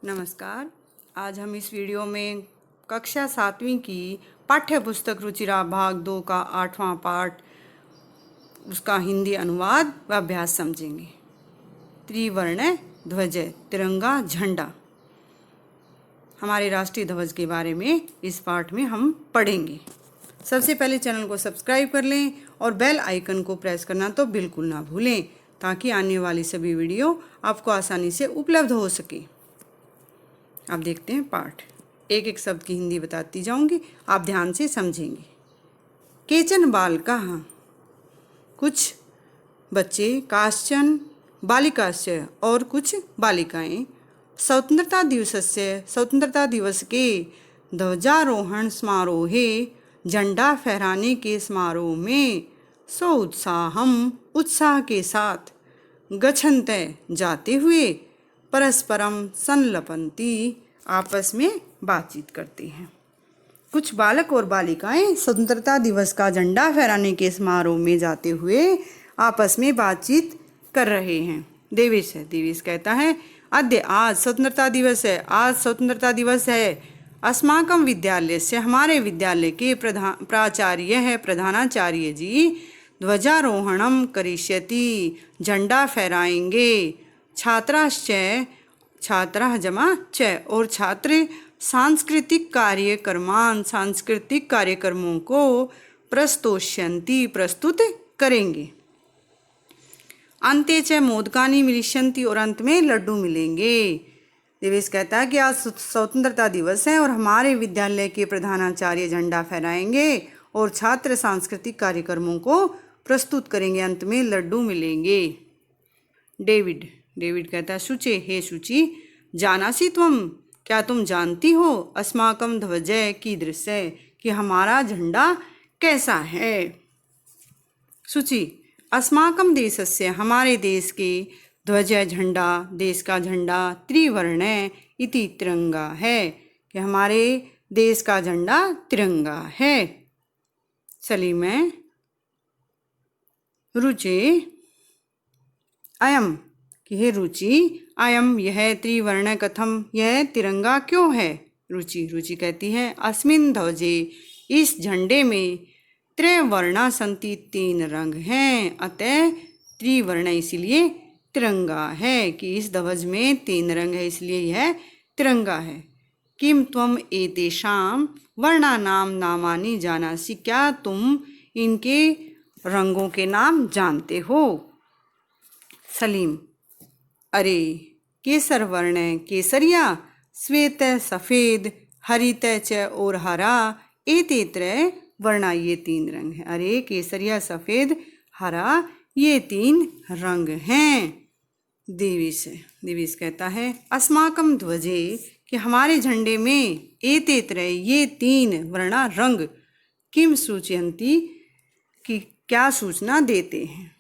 नमस्कार। आज हम इस वीडियो में कक्षा 7वीं की पाठ्य पुस्तक रुचिरा भाग 2 का 8वां पाठ, उसका हिंदी अनुवाद व अभ्यास समझेंगे। त्रिवर्ण ध्वज, तिरंगा झंडा। हमारे राष्ट्रीय ध्वज के बारे में इस पाठ में हम पढ़ेंगे। सबसे पहले चैनल को सब्सक्राइब कर लें और बेल आइकन को प्रेस करना तो बिल्कुल ना भूलें, ताकि आने वाली सभी वीडियो आपको आसानी से उपलब्ध हो सके। अब देखते हैं पाठ। एक एक शब्द की हिंदी बताती जाऊंगी, आप ध्यान से समझेंगे। केचन बालकाः, कुछ बच्चे, काश्चन बालिकाश्च, और कुछ बालिकाएं, स्वतंत्रता दिवस के ध्वजारोहण समारोहे, झंडा फहराने के समारोह में उत्साह के साथ गच्छन्ते, जाते हुए, परस्परम संलपन्ति, आपस में बातचीत करते हैं। कुछ बालक और बालिकाएं स्वतंत्रता दिवस का झंडा फहराने के समारोह में जाते हुए आपस में बातचीत कर रहे हैं। देवेश कहता है, अद्य, आज स्वतंत्रता दिवस है। अस्माकं विद्यालय से, हमारे विद्यालय के प्रधानाचार्य जी ध्वजारोहणम करिष्यति, झंडा फहराएंगे। छात्राः जमा च, और छात्र सांस्कृतिक कार्यक्रमों को प्रस्तोष्यन्ति, प्रस्तुत करेंगे। अन्ते च मोदकानि मिलिष्यन्ति, और अंत में लड्डू मिलेंगे। देवेश कहता है कि आज स्वतंत्रता दिवस है और हमारे विद्यालय के प्रधानाचार्य झंडा फहराएंगे और छात्र सांस्कृतिक कार्यक्रमों को प्रस्तुत करेंगे, अंत में लड्डू मिलेंगे। डेविड कहता है, शुचे, हे शुचि, जानासि त्वं, क्या तुम जानती हो, अस्माकं ध्वज कीदृश, कि हमारा झंडा कैसा है। शुचि, अस्माकं देशस्य, हमारे देश के, ध्वज झंडा, देश का झंडा, त्रिवर्ण इति, तिरंगा है, कि हमारे देश का झंडा तिरंगा है। सलीम, रुचि अयम, कि हे रुचि, अयम, यह, त्रिवर्ण कथम, यह तिरंगा क्यों है। रुचि कहती है, अस्मिन् ध्वजे, इस झंडे में, त्रिवर्णा सन्ति, 3 रंग हैं, अतः त्रिवर्ण इसलिए तिरंगा है, कि इस ध्वज में 3 रंग है इसलिए यह तिरंगा है। किम त्वम एतेषां वर्णानां नामानि जानासि, क्या तुम इनके रंगों के नाम जानते हो। सलीम, अरे, केसर वर्ण, केसरिया, श्वेत सफ़ेद, हरित च, और हरा, एते त्रय वर्णा, ये 3 रंग हैं। अरे, केसरिया, सफ़ेद, हरा, ये 3 रंग हैं। देवेश कहता है, अस्माकं ध्वजे, कि हमारे झंडे में, एते त्रय, ये 3 वर्णा, रंग, किम सूचयन्ति, कि क्या सूचना देते हैं,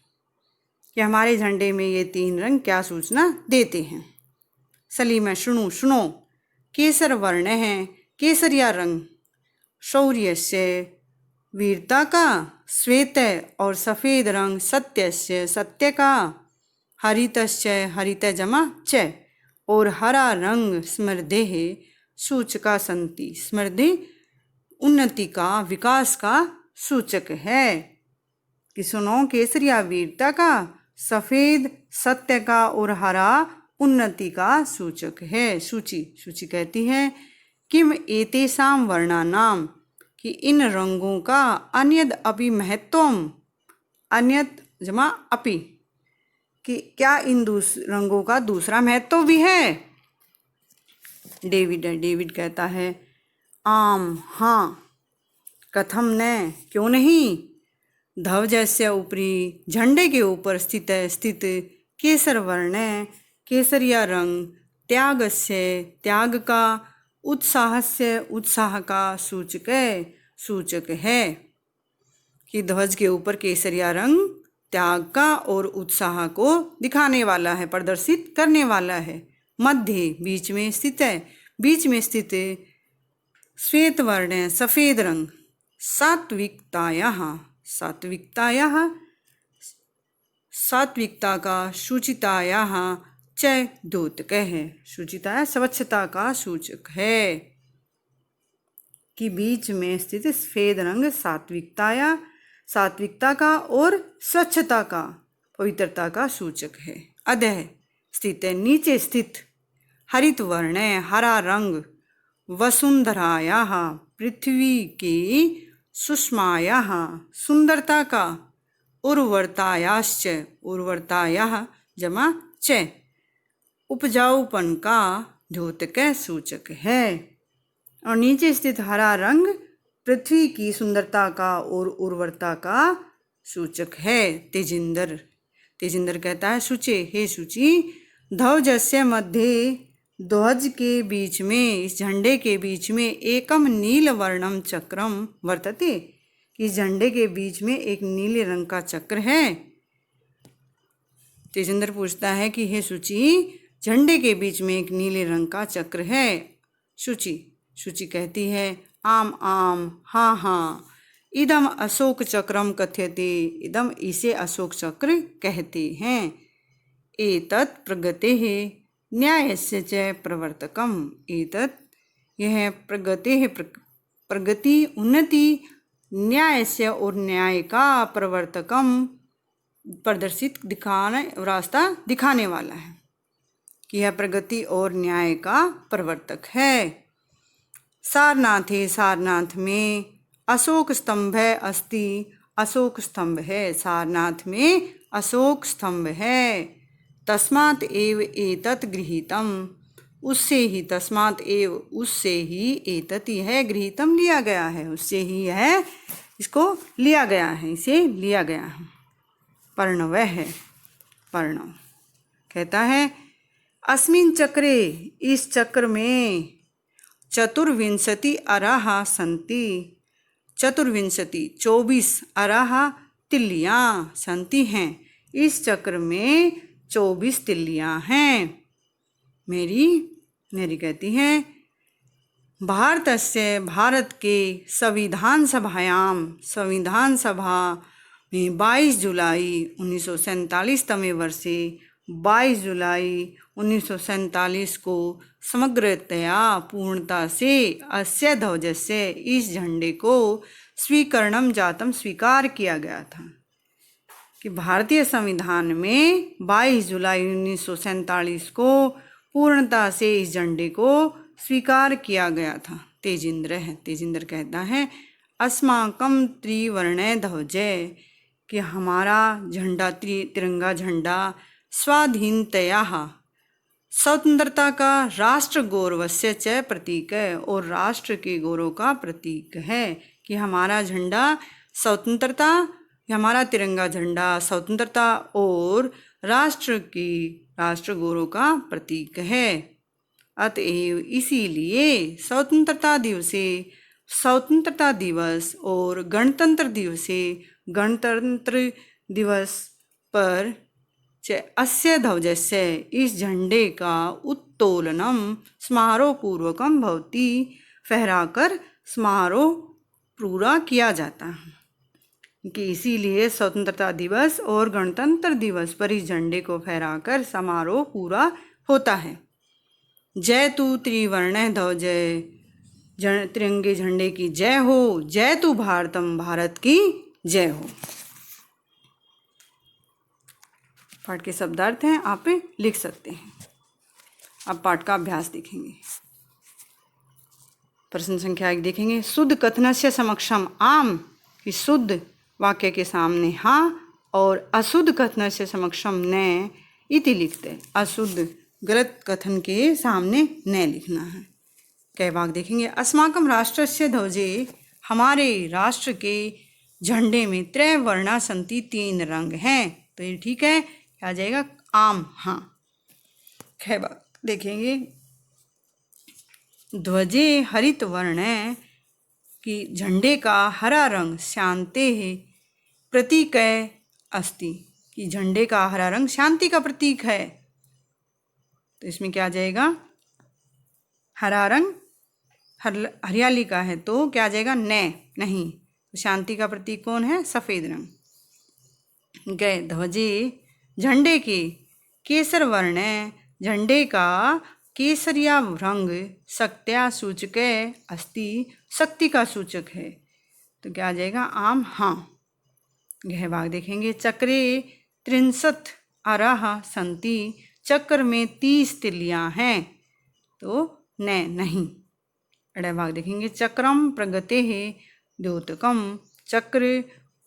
कि हमारे झंडे में ये 3 रंग क्या सूचना देते हैं। सलीम, सुनो, केसर वर्ण है, केसरिया रंग, शौर्यस्य, वीरता का, श्वेत, और सफ़ेद रंग, सत्यस्य, सत्य का, हरितस्य, हरित जमा च, और हरा रंग, स्मृतेः, सूचका सन्ति, स्मृति उन्नति का, विकास का सूचक है। कि सुनो, केसरिया वीरता का, सफ़ेद सत्य का, और हरा उन्नति का सूचक है। सूची कहती है, किम एतेषां वर्णानां, कि इन रंगों का, अन्यद अपि महत्वम, अन्यद जमा अपि, कि क्या इन रंगों का दूसरा महत्व भी है। डेविड कहता है, आम, हाँ, कथम न, क्यों नहीं, ध्वजस्य उपरि, झंडे के ऊपर स्थित केसर वर्ण, केसरिया रंग, त्यागस्य, त्याग का, उत्साहस्य, उत्साह का सूचक है, कि ध्वज के ऊपर केसरिया रंग त्याग का और उत्साह को दिखाने वाला है, प्रदर्शित करने वाला है। मध्य, बीच में स्थित श्वेत वर्ण, सफ़ेद रंग, सात्विकतायाः, सात्विकता का, शुचितायाः च द्योतकः है। शुचिता है स्वच्छता का सूचक है। कि बीच में स्थित सफेद रंग सात्विकता का और स्वच्छता का, पवित्रता का सूचक है। अधः स्थित है, नीचे स्थित। हरित वर्ण है, हरा रंग। वसुंधरायाः पृथ्वी की सुषमायाः सुंदरता का। उर्वरतायाश्च उर्वरतायाः जमा च उपजाऊपन का द्योतक सूचक है। और नीचे स्थित हरा रंग पृथ्वी की सुंदरता का और उर्वरता का सूचक है। तेजिंदर कहता है, शुचे हे शुचि, ध्वजस्य मध्य ध्वज के बीच में, इस झंडे के बीच में एकम नील वर्णम चक्रम वर्तते, इस झंडे के बीच में एक नीले रंग का चक्र है। तेजिंदर पूछता है कि हे शुचि, झंडे के बीच में एक नीले रंग का चक्र है। शुचि कहती है, आम आम, हाँ हाँ। इदम अशोक चक्रम कथ्यते, इदम इसे अशोक चक्र कहते हैं। एतत् प्रगतेः न्यायस्य च प्रवर्तकम, एतत् यह प्रगति उन्नति, न्यायस्य और न्याय का, प्रवर्तकम प्रदर्शित रास्ता दिखाने वाला है। कि यह प्रगति और न्याय का प्रवर्तक है। सारनाथे, सारनाथ में अशोक स्तंभ अस्ति, अशोक स्तंभ है। सारनाथ में अशोक स्तंभ है। तस्मात् एव एतत् गृहीतम, उससे ही, तस्मात् एव उससे ही, एतत् यह गृहीतम लिया गया है, उससे ही यह इसको लिया गया है, इसे लिया गया है। पर्णव है, पर्णव कहता है, अस्मिन् चक्रे, इस चक्र में चतुर्विंशति अराः सन्ति, चतुर्विंशति 24 अराः तिल्लियाँ संति हैं। इस चक्र में 24 तिल्लियाँ हैं। मेरी कहती है, भारतस्य, भारत के संविधान सभा में 22 जुलाई 1947 तमे वर्षे 22 जुलाई 1947 को समग्रतया पूर्णता से अस्य ध्वजस्य, इस झंडे को स्वीकरणम जातम, स्वीकार किया गया था। कि भारतीय संविधान में 22 जुलाई 1947 को पूर्णता से इस झंडे को स्वीकार किया गया था। तेजिंदर कहता है, अस्माकं त्रिवर्ण ध्वज, कि हमारा झंडा, तिरंगा झंडा स्वाधीनतया, स्वतंत्रता का, राष्ट्र गौरवस्य च प्रतीक है, और राष्ट्र के गौरव का प्रतीक है। कि हमारा झंडा स्वतंत्रता, हमारा तिरंगा झंडा स्वतंत्रता और राष्ट्र गौरव का प्रतीक है। अतएव इसीलिए स्वतंत्रता दिवस और गणतंत्र दिवस पर अस्य ध्वजस्य, इस झंडे का उत्तोलनम समारोह पूर्वकम भवति, फहराकर समारोह पूरा किया जाता है। कि इसीलिए स्वतंत्रता दिवस और गणतंत्र दिवस पर इस झंडे को फहराकर समारोह पूरा होता है। जय तु त्रिवर्ण ध्वज, तिरंगे झंडे की जय हो। जय तु भारतम, भारत की जय हो। पाठ के शब्दार्थ हैं, आप लिख सकते हैं। अब पाठ का अभ्यास देखेंगे। प्रश्न संख्या 1 देखेंगे। शुद्ध कथनस्य समक्षम आम, कि शुद्ध वाक्य के सामने हाँ और अशुद्ध कथनस्य समक्षम न इति लिखते। अशुद्ध गलत कथन के सामने न लिखना है। कई भाग देखेंगे। अस्माकं राष्ट्रस्य ध्वजे, हमारे राष्ट्र के झंडे में त्रैवर्णा सन्ति, 3 रंग हैं। तो ये ठीक है, क्या आ जाएगा? आम, हाँ। कई भाग देखेंगे। ध्वजे हरित वर्ण है, कि झंडे का हरा रंग शांते है प्रतीक अस्ति, कि झंडे का हरा रंग शांति का प्रतीक है। तो इसमें क्या आ जाएगा? हरा रंग हरियाली का है, तो क्या आ जाएगा? नहीं। तो शांति का प्रतीक कौन है? सफ़ेद रंग। गए ध्वजे, झंडे के केसर वर्ण है, झंडे का केसरिया रंग शक्त्या सूचक अस्ति, शक्ति का सूचक है। तो क्या आ जाएगा? आम हाँ। गह भाग देखेंगे। चक्रे 63 अरः सन्ति, चक्र में 30 तिलियाँ हैं। तो नहीं। अड़े भाग देखेंगे। चक्रम प्रगते है द्योतकम, चक्र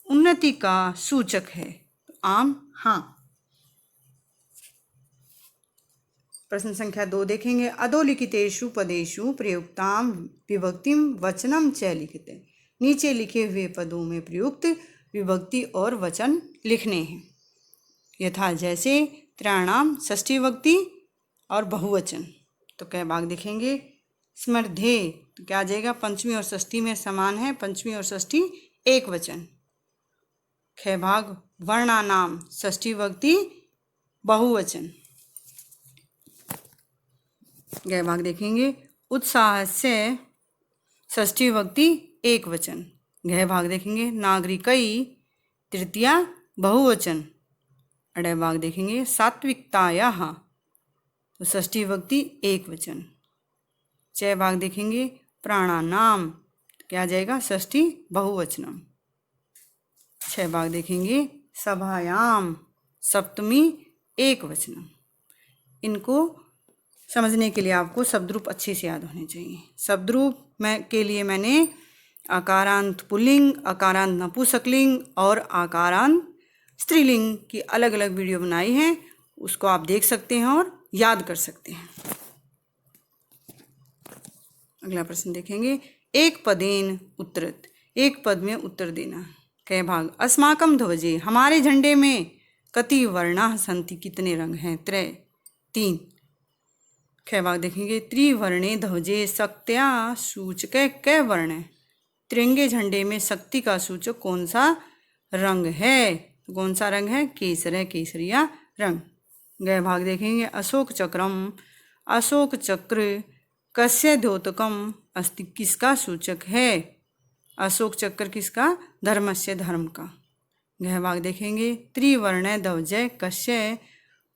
उन्नति का सूचक है। तो आम हाँ। प्रश्न संख्या 2 देखेंगे। अधोलिखितेषु पदेषु प्रयुक्ताम विभक्तिम वचनम च लिखते। नीचे लिखे हुए पदों में प्रयुक्त विभक्ति और वचन लिखने हैं। यथा जैसे त्रयाणाम षष्ठी विभक्ति और बहुवचन। तो कई भाग देखेंगे। स्मर्धे, तो क्या आ जाएगा? पंचमी और षष्ठी में समान है, पंचमी और षष्ठी एक वचन। ख भाग वर्णानाम षष्ठी विभक्ति बहुवचन। गए भाग देखेंगे। उत्साह से षष्ठी विभक्ति एक वचन। गए भाग देखेंगे। नागरिकई तृतीया बहुवचन। अड़े भाग देखेंगे। सात्विकतायाः, तो षष्ठी विभक्ति एक वचन। च भाग देखेंगे। प्राणानाम, तो क्या आ जाएगा? षष्ठी बहुवचनम। छह भाग देखेंगे। सभायाम सप्तमी एक वचनम। इनको समझने के लिए आपको शब्दरूप अच्छे से याद होने चाहिए। शब्दरूप के लिए मैंने आकारांत पुल्लिंग, आकारांत नपुंसकलिंग और आकारांत स्त्रीलिंग की अलग अलग वीडियो बनाई है, उसको आप देख सकते हैं और याद कर सकते हैं। अगला प्रश्न देखेंगे। एक पदेन उत्तरत, एक पद में उत्तर देना। कै भाग। अस्माकं ध्वजे, हमारे झंडे में कति वर्णाः सन्ति, कितने रंग हैं? त्रय 3। कै भाग देखेंगे। त्रिवर्णे ध्वजे शक्त्या सूचक कै वर्ण है? तिरंगे झंडे में शक्ति का सूचक कौन सा रंग है? तो कौन सा रंग है? केसर है, केसरिया रंग। गए भाग देखेंगे। अशोक चक्रम, अशोक चक्र कस्य द्योतकम अस्ति, किसका सूचक है? अशोक चक्र किसका? धर्मस्य, धर्म का। गह भाग देखेंगे। त्रिवर्ण ध्वज कस्य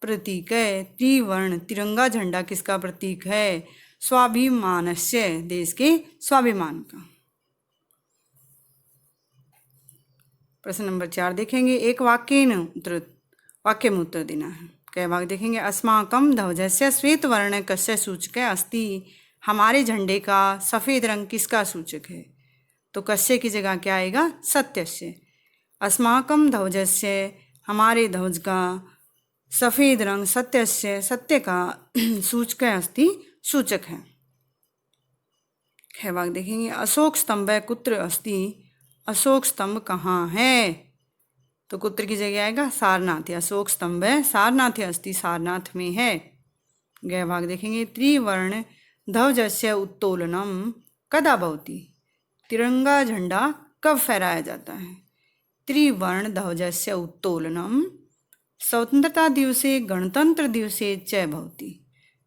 प्रतीक है? त्रिवर्ण तिरंगा झंडा किसका प्रतीक है? स्वाभिमानस्य, देश के स्वाभिमान का। प्रश्न नंबर 4 देखेंगे। एक वाक्य में उत्तर देना है। कई भाग देखेंगे। अस्माकं ध्वजस्य श्वेत वर्ण कस्य सूचक अस्ति, हमारे झंडे का सफ़ेद रंग किसका सूचक है? तो कस्य की जगह क्या आएगा? सत्यस्य। अस्माकं ध्वजस्य, हमारे ध्वज का सफ़ेद रंग सत्यस्य, सत्य का सूचक अस्ति, सूचक है। ख भाग देखेंगे। अशोक स्तंभ कुत्र अस्ति, अशोक स्तंभ कहाँ है? तो कुत्र की जगह आएगा सारनाथ। अशोक स्तंभ सारनाथ अस्ति, सारनाथ में है। गए भाग देखेंगे। त्रिवर्ण ध्वजस्य उत्तोलनम कदा भवति, तिरंगा झंडा कब फहराया जाता है? त्रिवर्ण ध्वजस्य उत्तोलनम स्वतंत्रता दिवसे गणतंत्र दिवसे च भवति,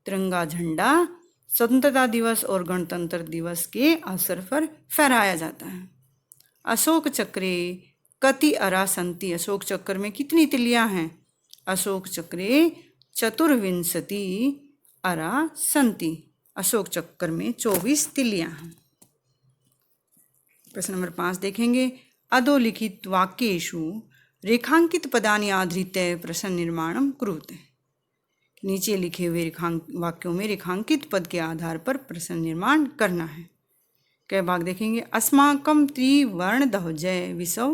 तिरंगा झंडा स्वतंत्रता दिवस और गणतंत्र दिवस के अवसर पर फहराया जाता है। अशोक चक्रे कति अरा सन्ति, अशोक चक्र में कितनी तिलियां हैं? अशोक चक्रे चतुर्विंशति अरा सन्ति, अशोक चक्र में 24 तिलियां हैं। प्रश्न नंबर 5 देखेंगे। अधोलिखित वाक्येषु रेखांकित पदानि आधृत्य प्रश्न निर्माणं कुरुते, नीचे लिखे हुए वाक्यों में रेखांकित पद के आधार पर प्रश्न निर्माण करना है। कई भाग देखेंगे। अस्माकं त्रिवर्ण ध्वजः विसौ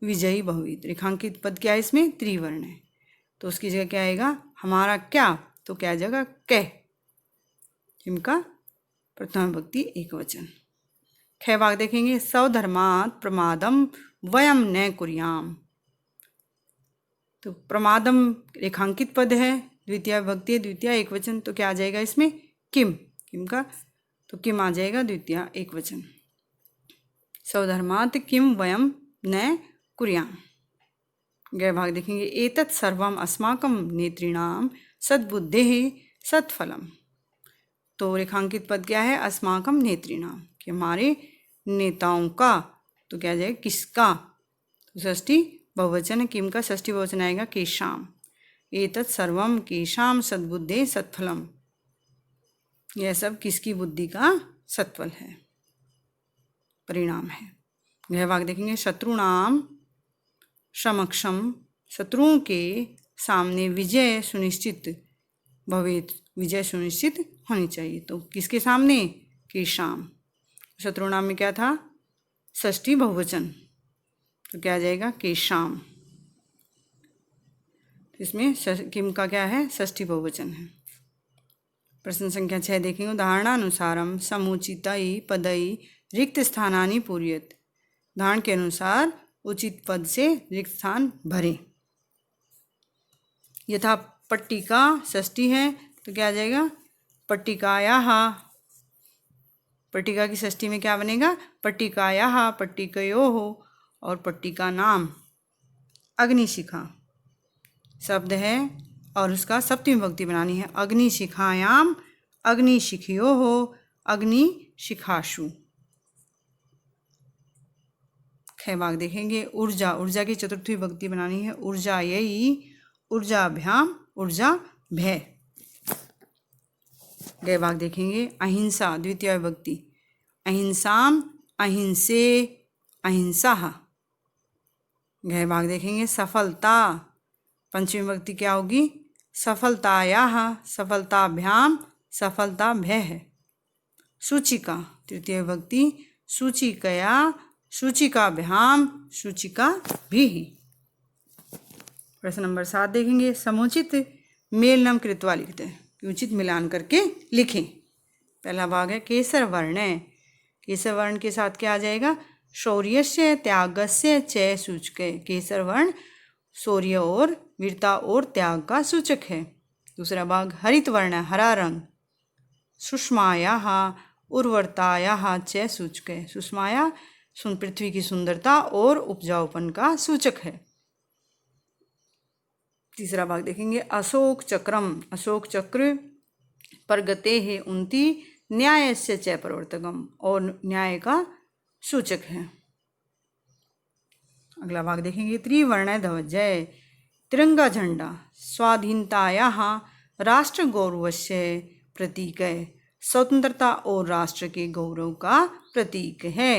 विजयी भवेत्, रेखांकित पद क्या है? इसमें त्रिवर्ण है, तो उसकी जगह क्या आएगा? हमारा क्या, तो क्या जगह कह, जिनका प्रथम विभक्ति एक वचन। ख भाग देखेंगे। स्वधर्मात् प्रमादम वयम न कुर्याम, तो प्रमादम रेखांकित पद है, द्वितीय विभक्ति, द्वितीय एक वचन, तो क्या आ जाएगा इसमें? किम, किम का, तो किम आ जाएगा द्वितीय एक वचन। स्वधर्मात् किम वयम न कुर्याम। गए भाग देखेंगे। एतत् सर्वम अस्माकं नेतॄणां सद्बुद्धेः सत्फलम, तो रेखांकित पद क्या है? अस्माकं नेतॄणां, कि हमारे नेताओं का, तो क्या जाएगा? किसका, तो षष्ठी बहुवचन है। किम का षष्ठी बहुवचन आएगा केशाम। एतत् सर्वम केषाम सद्बुद्धे सत्फलम। यह सब किसकी बुद्धि का सत्फल है, परिणाम है। यह वाक्य देखेंगे, शत्रुणाम समक्षम, शत्रुओं के सामने विजय सुनिश्चित भवेत, विजय सुनिश्चित होनी चाहिए। तो किसके सामने, केषाम। शत्रुनाम में क्या था, षष्ठी बहुवचन, तो क्या आ जाएगा, केषाम। इसमें किम का क्या है, षष्ठी बहुवचन है। प्रश्न संख्या 6 देखेंगे, उदाहरणानुसारम समुचितई पदई रिक्त स्थानानि पूर्यत। उदाहरण के अनुसार उचित पद से रिक्त स्थान भरें। यथा पट्टिका षष्ठी है तो क्या आ जाएगा, पट्टिकायाः। पट्टिका की षष्ठी में क्या बनेगा, पट्टिकायाः, पट्टिकयोः। और पट्टिका नाम अग्निशिखा शब्द है और उसका सप्तमी विभक्ति बनानी है, अग्निशिखायाम, अग्निशिखयोः, अग्निशिखासु। खैवाक देखेंगे, ऊर्जा, ऊर्जा की चतुर्थी विभक्ति बनानी है, ऊर्जायै, ऊर्जाभ्याम, ऊर्जाभ्य। गैवाक देखेंगे, अहिंसा द्वितीय विभक्ति, अहिंसाम, अहिंसे, अहिंसाः। गैवाक देखेंगे, सफलता पंचमी विभक्ति क्या होगी, सफलतायाः, सफलताभ्याम, सफलताभ्यः। सूचिका तृतीय विभक्ति, सूचिकया, सूचिकाभ्याम, सूचिकाभिः। प्रश्न नंबर 7 देखेंगे, समुचित मेलनम कृत्वा लिखते हैं, उचित मिलान करके लिखें। पहला भाग है केसर वर्ण। केसर वर्ण के साथ क्या आ जाएगा, शौर्यस्य त्यागस्य च सूचक। केसर वर्ण शौर्य और वीरता और त्याग का सूचक है। दूसरा भाग हरित वर्ण, हरा रंग, सुषमायाः उर्वरतायाः च सूचक। सुषमाया पृथ्वी की सुंदरता और उपजाऊपन का सूचक है। तीसरा भाग देखेंगे, अशोक चक्रम, अशोक चक्र प्रगतेः उन्नति, न्यायस्य च प्रवर्तकम, और न्याय का सूचक है। अगला भाग देखेंगे, त्रिवर्ण ध्वज, तिरंगा झंडा स्वाधीनतायाः राष्ट्र गौरवस्य प्रतीक है, स्वतंत्रता और राष्ट्र के गौरव का प्रतीक है।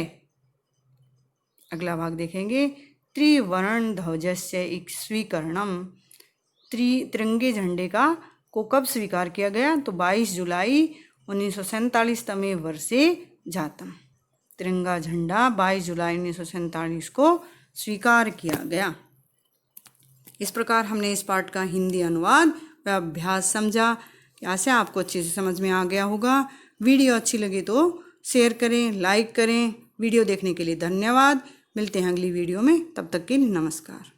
अगला भाग देखेंगे, त्रिवर्ण ध्वजस्य स्वीकरणम। तिरंगे झंडे को कब स्वीकार किया गया, तो 22 जुलाई 1947 वर्षे जातम। तिरंगा झंडा 22 जुलाई 1947 को स्वीकार किया गया। इस प्रकार हमने इस पाठ का हिंदी अनुवाद व अभ्यास समझा। आशा आपको अच्छे से समझ में आ गया होगा। वीडियो अच्छी लगी तो शेयर करें, लाइक करें। वीडियो देखने के लिए धन्यवाद। मिलते हैं अगली वीडियो में, तब तक के लिए नमस्कार।